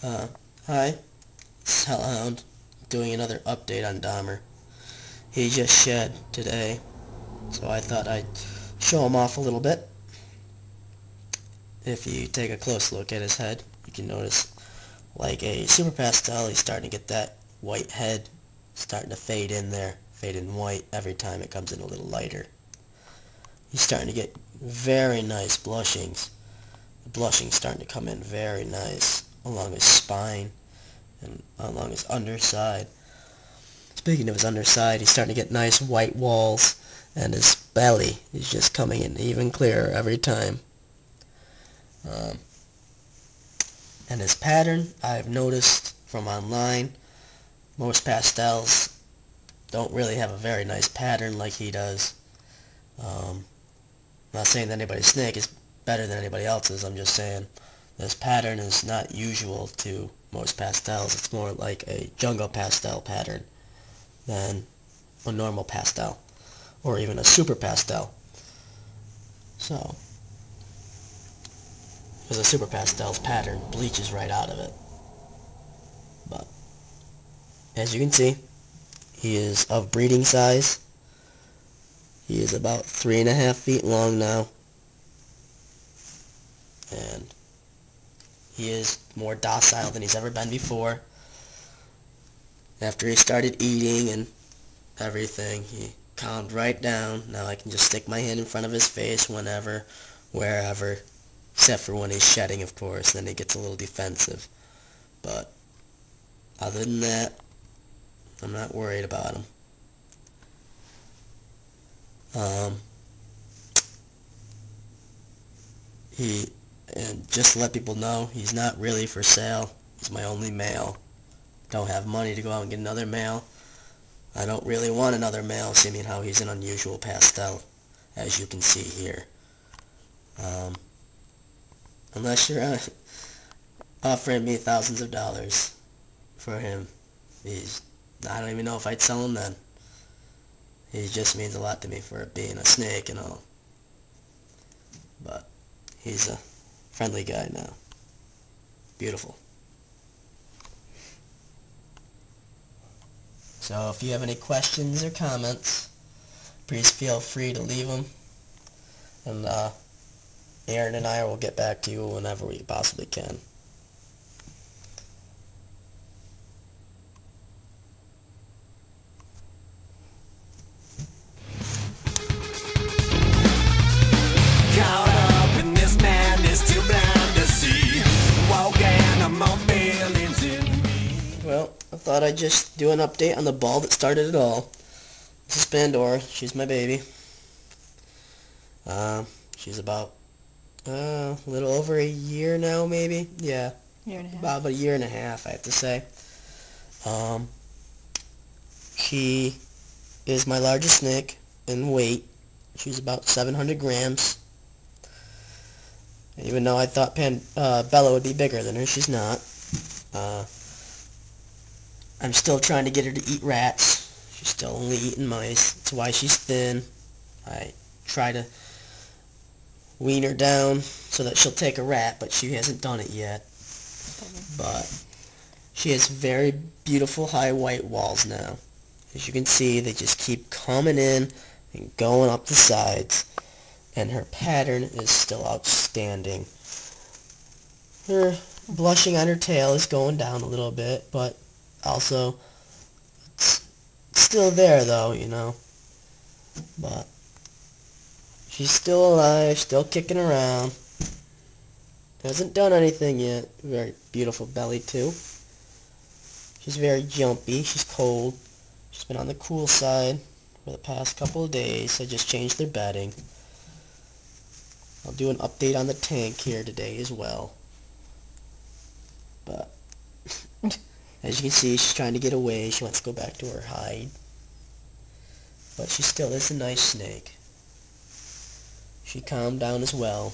Uh, Hi, it's Hellhound, doing another update on Dahmer. He just shed today, so I thought I'd show him off a little bit. If you take a close look at his head, you can notice, like a super pastel, he's starting to get that white head starting to fade in there, fade in white every time it comes in a little lighter. He's starting to get very nice blushings. The blushing's starting to come in very nice along his spine and along his underside. Speaking of his underside, he's starting to get nice white walls, and his belly is just coming in even clearer every time. Um, and his pattern, I've noticed from online, most pastels don't really have a very nice pattern like he does. I'm not saying that anybody's snake is better than anybody else's, I'm just saying this pattern is not usual to most pastels. It's more like a jungle pastel pattern than a normal pastel, or even a super pastel. So, because a super pastel's pattern bleaches right out of it. But, as you can see, he is of breeding size. He is about 3.5 feet long now. And he is more docile than he's ever been before. After he started eating and everything, he calmed right down. Now I can just stick my hand in front of his face whenever, wherever, except for when he's shedding, of course. Then he gets a little defensive. But other than that, I'm not worried about him. And just to let people know, he's not really for sale. He's my only male. Don't have money to go out and get another male. I don't really want another male, seeing how he's an unusual pastel, as you can see here. Unless you're offering me thousands of dollars for him, I don't even know if I'd sell him then. He just means a lot to me for being a snake and all. But he's a friendly guy now. Beautiful. So if you have any questions or comments, please feel free to leave them. And Aaron and I will get back to you whenever we possibly can. Caught up in this madness, too blind to see. Walking among feelings in me. Well, I thought I'd just do an update on the ball that started it all. This is Pandora. She's my baby. She's about a little over a year now, maybe. Yeah, Year and a half. about a year and a half, I have to say. She is my largest snake in weight. She's about 700 grams. And even though I thought Bella would be bigger than her, she's not. I'm still trying to get her to eat rats. She's still only eating mice. That's why she's thin. I try to wean her down so that she'll take a rat, but she hasn't done it yet. But she has very beautiful high white walls now. As you can see, they just keep coming in and going up the sides. And her pattern is still outstanding. Her blushing on her tail is going down a little bit, but also it's still there though, you know. But she's still alive, still kicking around. Hasn't done anything yet. Very beautiful belly too. She's very jumpy. She's cold. She's been on the cool side for the past couple of days. I just changed their bedding. I'll do an update on the tank here today as well. But as you can see, she's trying to get away. She wants to go back to her hide. But she still is a nice snake. She calmed down as well.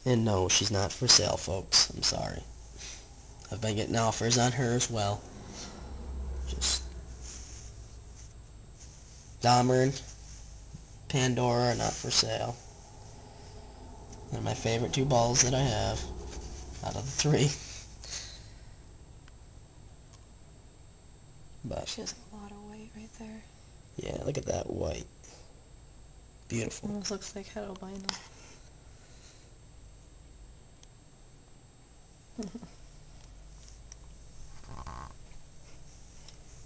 And no, she's not for sale, folks. I'm sorry. I've been getting offers on her as well. Just Dahmer and Pandora are not for sale. They're my favorite two balls that I have out of the three. But She has a lot of white right there. yeah, look at that white. Beautiful. Almost looks like head albino.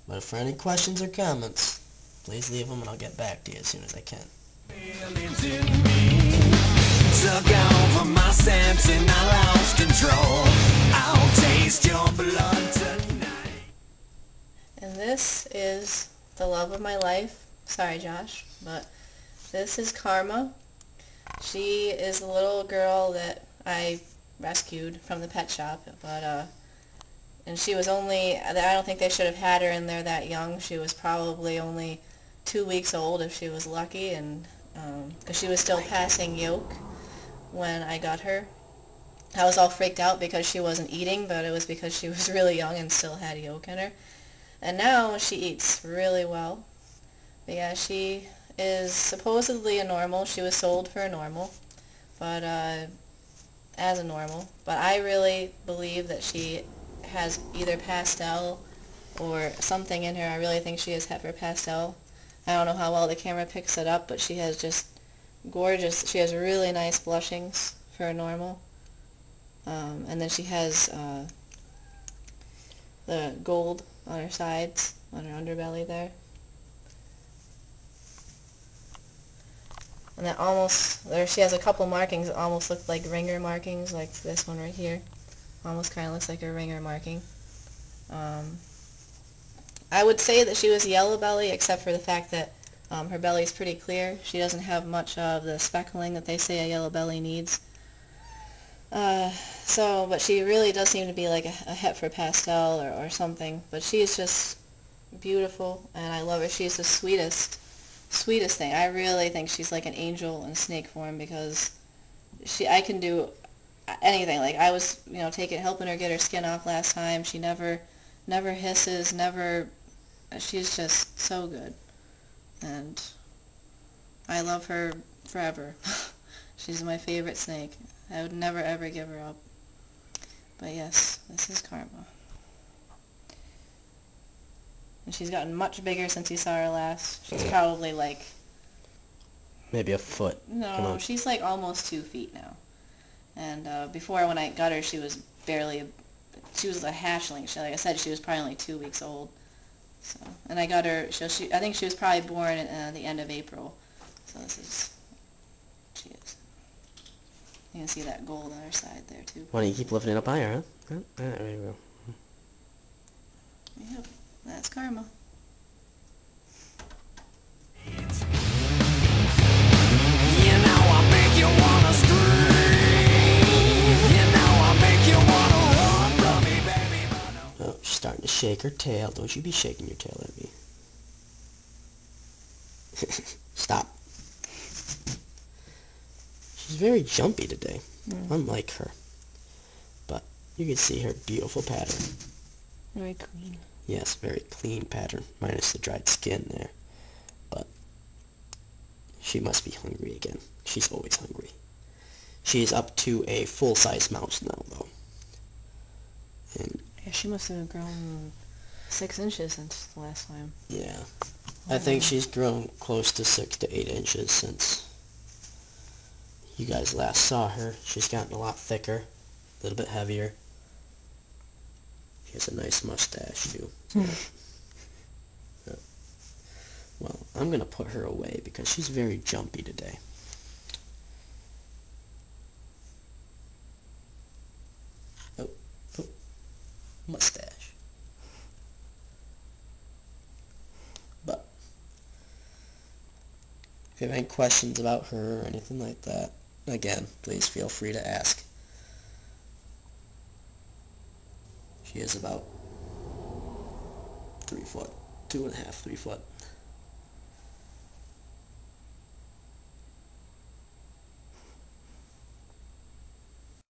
But for any questions or comments, please leave them and I'll get back to you as soon as I can. Feelings in me took over my sense and I lost control. I'll taste your blood tonight. And this is the love of my life. Sorry, Josh, but this is Karma. She is a little girl that I rescued from the pet shop, but and she was only, I don't think they should have had her in there that young. She was probably only 2 weeks old if she was lucky, and because she was still passing yolk when I got her. I was all freaked out because she wasn't eating, but it was because she was really young and still had yolk in her. And now she eats really well. But yeah, she is supposedly a normal. She was sold for a normal, but as a normal. But I really believe that she has either pastel or something in her. I really think she is heifer pastel. I don't know how well the camera picks it up, but she has just gorgeous, she has really nice blushings for a normal. And then she has the gold on her sides, on her underbelly there. And that almost, there she has a couple markings that almost look like ringer markings, like this one right here. Almost kind of looks like a ringer marking. I would say that she was yellow belly, except for the fact that her belly is pretty clear. She doesn't have much of the speckling that they say a yellow belly needs. But she really does seem to be like a heifer pastel or something. But she is just beautiful, and I love her. She's the sweetest thing. I really think she's like an angel in snake form, because I can do anything. Like I was, helping her get her skin off last time. She never hisses, she's just so good. And I love her forever. She's my favorite snake. I would never ever give her up. But yes, this is Karma. And she's gotten much bigger since you saw her last. She's probably like... Maybe a foot. No, she's like almost 2 feet now. And before, when I got her, she was she was a hatchling. Like I said, she was probably only 2 weeks old. So, and I got her, I think she was probably born at the end of April. So this is, she is. You can see that gold on her side there too. Why don't you keep lifting it up higher, huh? There you go. Yep, that's Karma. You know I make you wanna scream. You know I make you wanna run from me, baby. Oh, she's starting to shake her tail. Don't you be shaking your tail at me. Stop. She's very jumpy today, unlike her. But you can see her beautiful pattern. Very clean. Yes, very clean pattern, minus the dried skin there. But she must be hungry again. She's always hungry. She's up to a full-size mouse now, though. And Yeah, she must have grown 6 inches since the last time. yeah, I think she's grown close to 6 to 8 inches since you guys last saw her. She's gotten a lot thicker, a little bit heavier. She has a nice mustache, too. Well, I'm going to put her away because she's very jumpy today. Oh, mustache. But if you have any questions about her or anything like that, again, please feel free to ask. She is about 3 foot, 2.5, 3 foot.